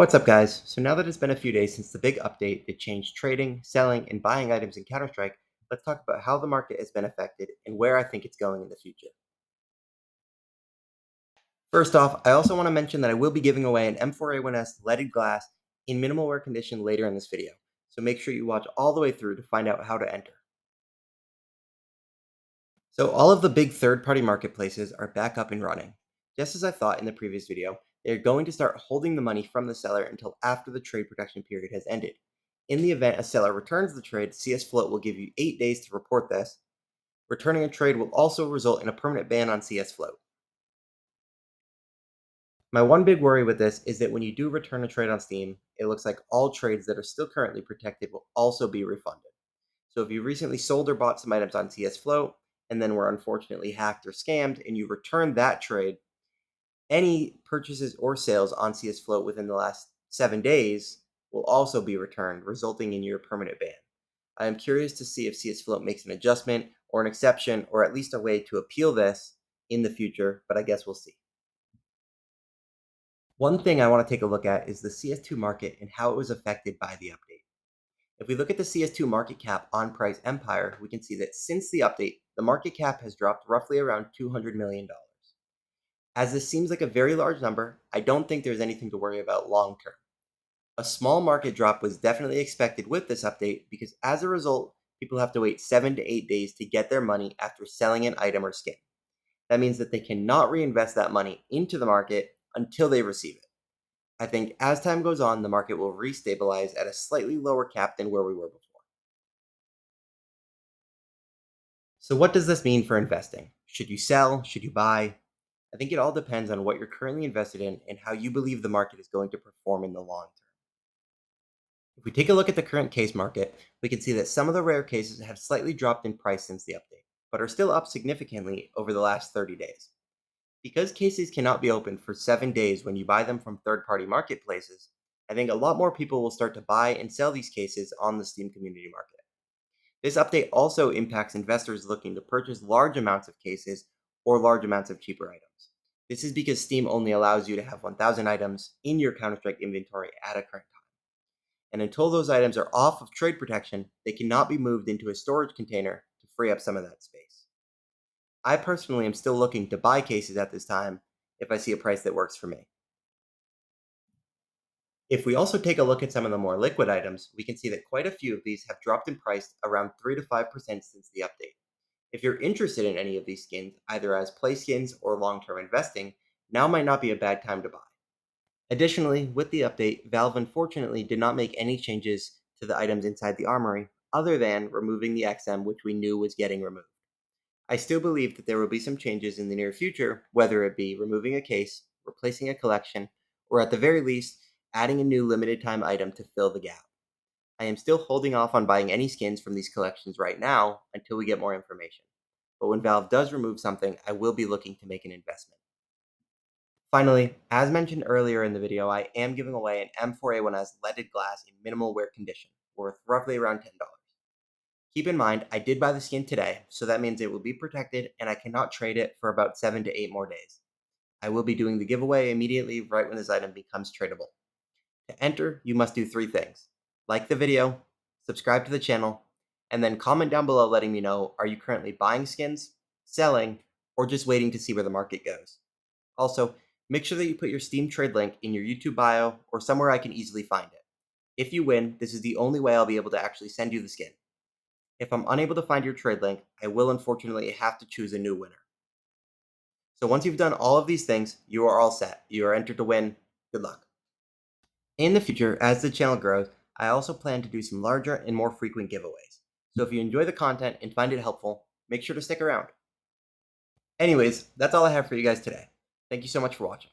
What's up, guys? So now that it's been a few days since the big update that changed trading, selling, and buying items in Counter-Strike, let's talk about how the market has been affected and where I think it's going in the future. First off, I also want to mention that I will be giving away an M4A1S leaded glass in minimal wear condition later in this video, so make sure you watch all the way through to find out how to enter. So all of the big third-party marketplaces are back up and running. Just as I thought in the previous video, they're going to start holding the money from the seller until after the trade protection period has ended. In the event a seller returns the trade, CSFloat will give you 8 days to report this. Returning a trade will also result in a permanent ban on CSFloat. My one big worry with this is that when you do return a trade on Steam, it looks like all trades that are still currently protected will also be refunded. So if you recently sold or bought some items on CSFloat and then were unfortunately hacked or scammed and you returned that trade, any purchases or sales on CSFloat within the last 7 days will also be returned, resulting in your permanent ban. I am curious to see if CSFloat makes an adjustment or an exception or at least a way to appeal this in the future, but I guess we'll see. One thing I want to take a look at is the CS2 market and how it was affected by the update. If we look at the CS2 market cap on Price Empire, we can see that since the update, the market cap has dropped roughly around $200 million. As this seems like a very large number, I don't think there's anything to worry about long term. A small market drop was definitely expected with this update because as a result, people have to wait 7 to 8 days to get their money after selling an item or skin. That means that they cannot reinvest that money into the market until they receive it. I think as time goes on, the market will restabilize at a slightly lower cap than where we were before. So what does this mean for investing? Should you sell? Should you buy? I think it all depends on what you're currently invested in and how you believe the market is going to perform in the long term. If we take a look at the current case market, we can see that some of the rare cases have slightly dropped in price since the update, but are still up significantly over the last 30 days. Because cases cannot be opened for 7 days when you buy them from third-party marketplaces, I think a lot more people will start to buy and sell these cases on the Steam community market. This update also impacts investors looking to purchase large amounts of cases or large amounts of cheaper items. This is because Steam only allows you to have 1,000 items in your Counter-Strike inventory at a current time. And until those items are off of trade protection, they cannot be moved into a storage container to free up some of that space. I personally am still looking to buy cases at this time if I see a price that works for me. If we also take a look at some of the more liquid items, we can see that quite a few of these have dropped in price around 3 to 5% since the update. If you're interested in any of these skins, either as play skins or long-term investing, now might not be a bad time to buy. Additionally, with the update, Valve unfortunately did not make any changes to the items inside the Armory, other than removing the XM, which we knew was getting removed. I still believe that there will be some changes in the near future, whether it be removing a case, replacing a collection, or at the very least, adding a new limited time item to fill the gap. I am still holding off on buying any skins from these collections right now until we get more information. But when Valve does remove something, I will be looking to make an investment. Finally, as mentioned earlier in the video, I am giving away an M4A1S leaded glass in minimal wear condition, worth roughly around $10. Keep in mind, I did buy the skin today, so that means it will be protected and I cannot trade it for about 7 to 8 more days. I will be doing the giveaway immediately right when this item becomes tradable. To enter, you must do 3 things. Like the video, subscribe to the channel, and then comment down below letting me know, are you currently buying skins, selling, or just waiting to see where the market goes. Also, make sure that you put your Steam trade link in your YouTube bio or somewhere I can easily find it. If you win, this is the only way I'll be able to actually send you the skin. If I'm unable to find your trade link, I will unfortunately have to choose a new winner. So once you've done all of these things, you are all set. You are entered to win. Good luck. In the future, as the channel grows, I also plan to do some larger and more frequent giveaways. So if you enjoy the content and find it helpful, make sure to stick around. Anyways, that's all I have for you guys today. Thank you so much for watching.